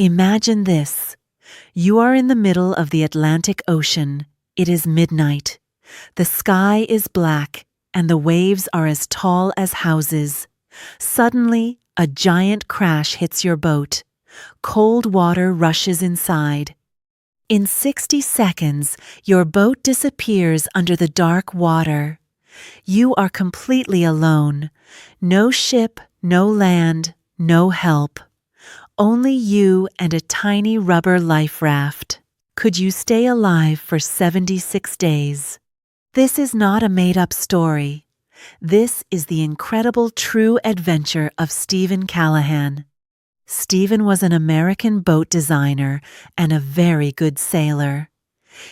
Imagine this. You are in the middle of the Atlantic Ocean. It is midnight. The sky is black, and the waves are as tall as houses. Suddenly, a giant crash hits your boat. Cold water rushes inside. In 60 seconds, your boat disappears under the dark water. You are completely alone. No ship, no land, no help. Only you and a tiny rubber life raft. Could you stay alive for 76 days? This is not a made-up story. This is the incredible true adventure of Steven Callahan. Steven was an American boat designer and a very good sailor.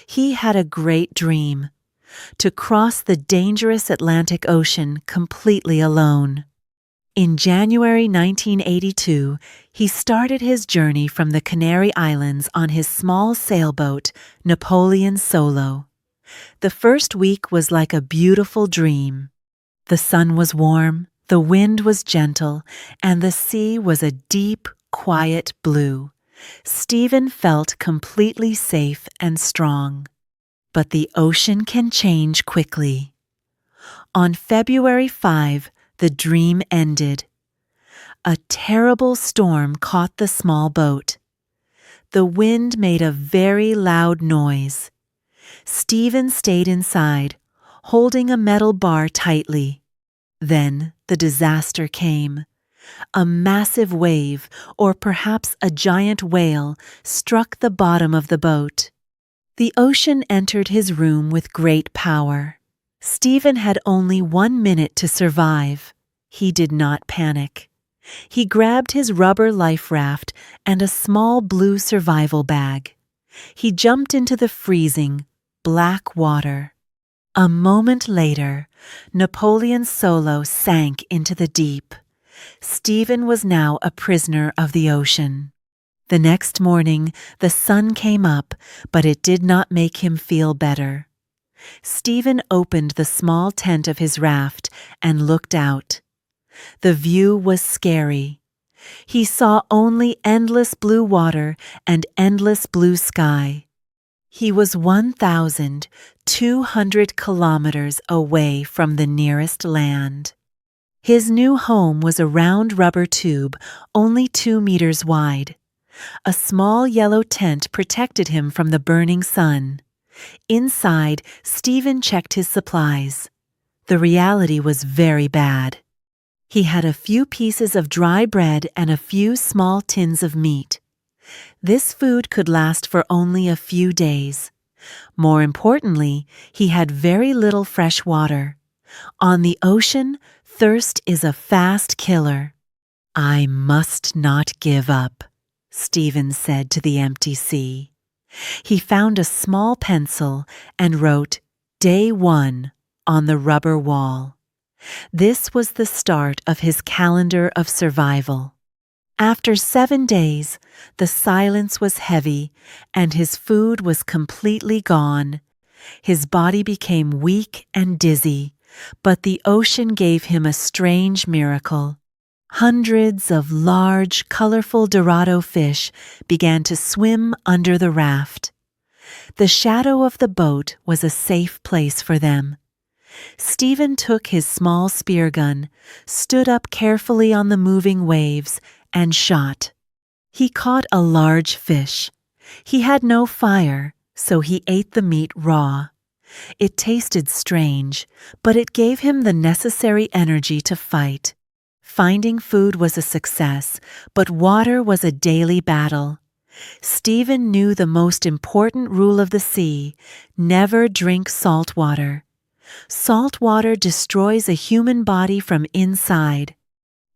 He had a great dream: to cross the dangerous Atlantic Ocean completely alone. In January 1982, he started his journey from the Canary Islands on his small sailboat, Napoleon Solo. The first week was like a beautiful dream. The sun was warm, the wind was gentle, and the sea was a deep, quiet blue. Steven felt completely safe and strong. But the ocean can change quickly. On February 5, the dream ended. A terrible storm caught the small boat. The wind made a very loud noise. Steven stayed inside, holding a metal bar tightly. Then the disaster came. A massive wave, or perhaps a giant whale, struck the bottom of the boat. The ocean entered his room with great power. Steven had only 1 minute to survive. He did not panic. He grabbed his rubber life raft and a small blue survival bag. He jumped into the freezing, black water. A moment later, Napoleon Solo sank into the deep. Steven was now a prisoner of the ocean. The next morning, the sun came up, but it did not make him feel better. Steven opened the small tent of his raft and looked out. The view was scary. He saw only endless blue water and endless blue sky. He was 1,200 kilometers away from the nearest land. His new home was a round rubber tube, only 2 meters wide. A small yellow tent protected him from the burning sun. Inside, Steven checked his supplies. The reality was very bad. He had a few pieces of dry bread and a few small tins of meat. This food could last for only a few days. More importantly, he had very little fresh water. On the ocean, thirst is a fast killer. "I must not give up," Steven said to the empty sea. He found a small pencil and wrote "Day 1" on the rubber wall. This was the start of his calendar of survival. After 7 days, the silence was heavy and his food was completely gone. His body became weak and dizzy, but the ocean gave him a strange miracle. Hundreds of large, colorful Dorado fish began to swim under the raft. The shadow of the boat was a safe place for them. Steven took his small spear gun, stood up carefully on the moving waves, and shot. He caught a large fish. He had no fire, so he ate the meat raw. It tasted strange, but it gave him the necessary energy to fight. Finding food was a success, but water was a daily battle. Steven knew the most important rule of the sea: never drink salt water. Salt water destroys a human body from inside.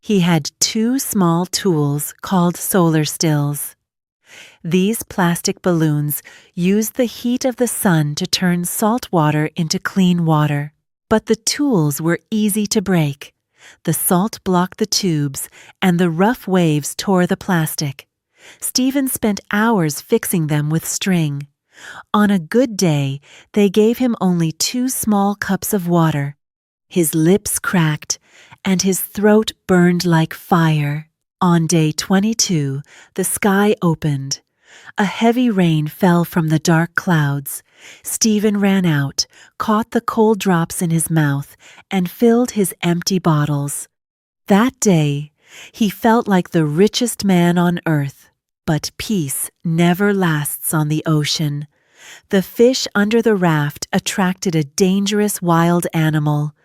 He had 2 small tools called solar stills. These plastic balloons used the heat of the sun to turn salt water into clean water. But the tools were easy to break. The salt blocked the tubes, and the rough waves tore the plastic. Steven spent hours fixing them with string. On a good day, they gave him only 2 small cups of water. His lips cracked, and his throat burned like fire. On day 22, the sky opened. A heavy rain fell from the dark clouds. Steven ran out, caught the cold drops in his mouth, and filled his empty bottles. That day, he felt like the richest man on earth. But peace never lasts on the ocean. The fish under the raft attracted a dangerous wild animal.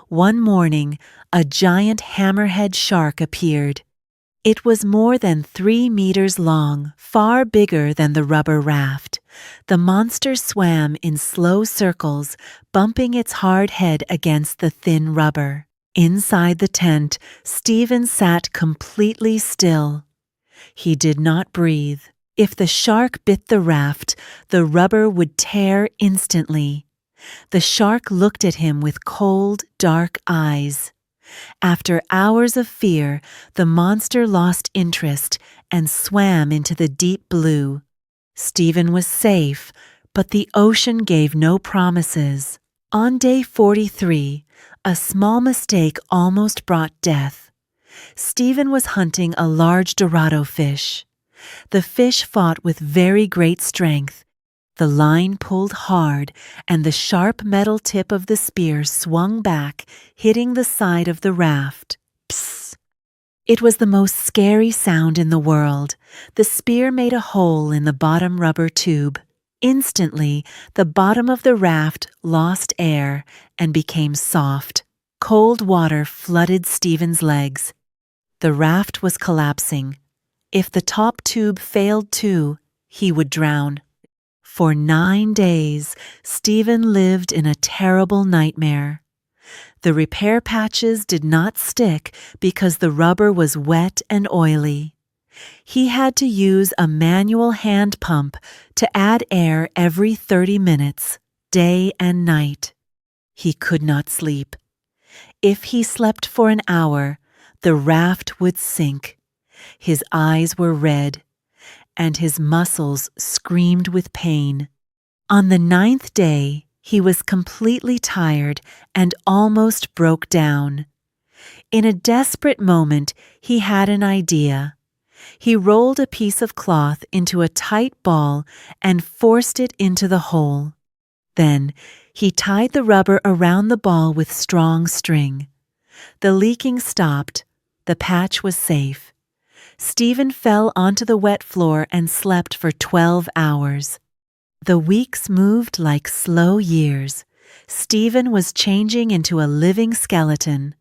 One morning, a giant hammerhead shark appeared. It was more than 3 meters long, far bigger than the rubber raft. The monster swam in slow circles, bumping its hard head against the thin rubber. Inside the tent, Steven sat completely still. He did not breathe. If the shark bit the raft, the rubber would tear instantly. The shark looked at him with cold, dark eyes. After hours of fear, the monster lost interest and swam into the deep blue. Steven was safe, but the ocean gave no promises. On day 43, a small mistake almost brought death. Steven was hunting a large Dorado fish. The fish fought with very great strength. The line pulled hard, and the sharp metal tip of the spear swung back, hitting the side of the raft. Psst! It was the most scary sound in the world. The spear made a hole in the bottom rubber tube. Instantly, the bottom of the raft lost air and became soft. Cold water flooded Steven's legs. The raft was collapsing. If the top tube failed too, he would drown. For 9 days, Steven lived in a terrible nightmare. The repair patches did not stick because the rubber was wet and oily. He had to use a manual hand pump to add air every 30 minutes, day and night. He could not sleep. If he slept for an hour, the raft would sink. His eyes were red, and his muscles screamed with pain. On the 9th day, he was completely tired and almost broke down. In a desperate moment, he had an idea. He rolled a piece of cloth into a tight ball and forced it into the hole. Then, he tied the rubber around the ball with strong string. The leaking stopped. The patch was safe. Steven fell onto the wet floor and slept for 12 hours. The weeks moved like slow years. Steven was changing into a living skeleton.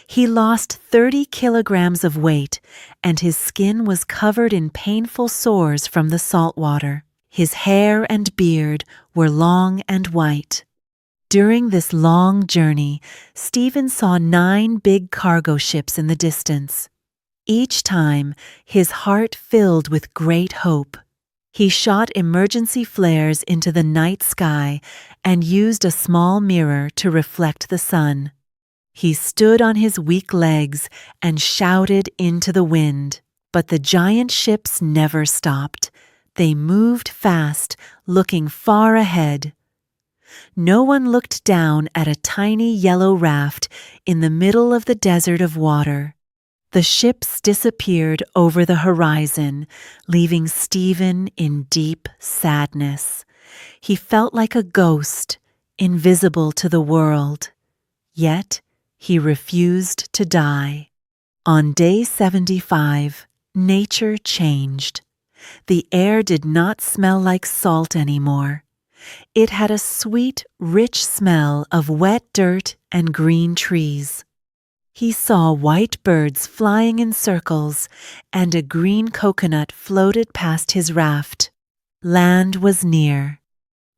He lost 30 kilograms of weight, and his skin was covered in painful sores from the salt water. His hair and beard were long and white. During this long journey, Steven saw 9 big cargo ships in the distance. Each time, his heart filled with great hope. He shot emergency flares into the night sky and used a small mirror to reflect the sun. He stood on his weak legs and shouted into the wind. But the giant ships never stopped. They moved fast, looking far ahead. No one looked down at a tiny yellow raft in the middle of the desert of water. The ships disappeared over the horizon, leaving Steven in deep sadness. He felt like a ghost, invisible to the world. Yet, he refused to die. On day 75, nature changed. The air did not smell like salt anymore. It had a sweet, rich smell of wet dirt and green trees. He saw white birds flying in circles, and a green coconut floated past his raft. Land was near.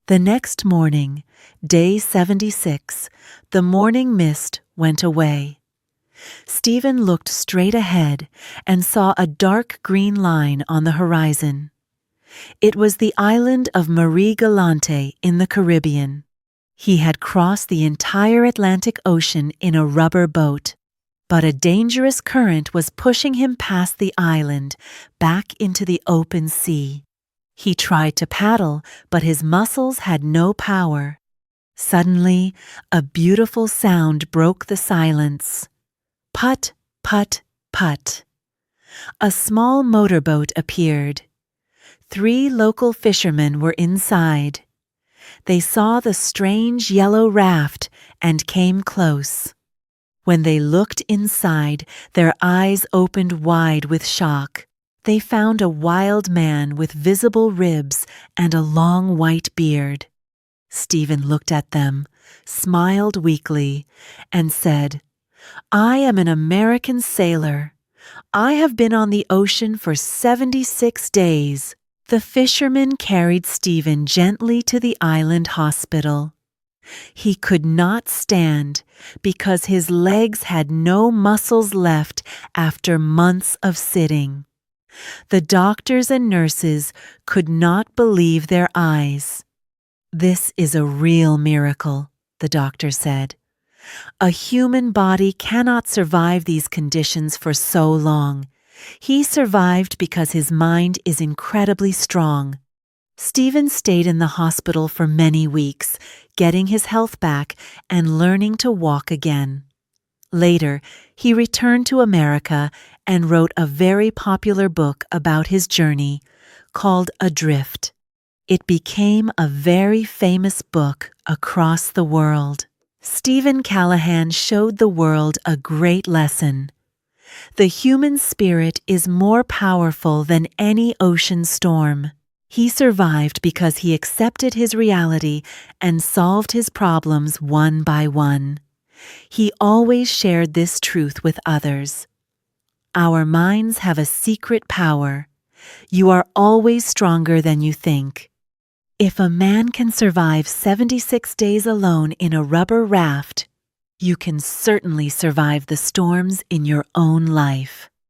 The next morning, day 76, the morning mist went away. Steven looked straight ahead and saw a dark green line on the horizon. It was the island of Marie Galante in the Caribbean. He had crossed the entire Atlantic Ocean in a rubber boat. But a dangerous current was pushing him past the island, back into the open sea. He tried to paddle, but his muscles had no power. Suddenly, a beautiful sound broke the silence. Put, put, put. A small motorboat appeared. 3 local fishermen were inside. They saw the strange yellow raft and came close. When they looked inside, their eyes opened wide with shock. They found a wild man with visible ribs and a long white beard. Steven looked at them, smiled weakly, and said, "I am an American sailor. I have been on the ocean for 76 days. The fisherman carried Steven gently to the island hospital. He could not stand because his legs had no muscles left after months of sitting. The doctors and nurses could not believe their eyes. "This is a real miracle," the doctor said. "A human body cannot survive these conditions for so long. He survived because his mind is incredibly strong." Steven stayed in the hospital for many weeks, getting his health back and learning to walk again. Later, he returned to America and wrote a very popular book about his journey called Adrift. It became a very famous book across the world. Steven Callahan showed the world a great lesson. The human spirit is more powerful than any ocean storm. He survived because he accepted his reality and solved his problems one by one. He always shared this truth with others. Our minds have a secret power. You are always stronger than you think. If a man can survive 76 days alone in a rubber raft, you can certainly survive the storms in your own life.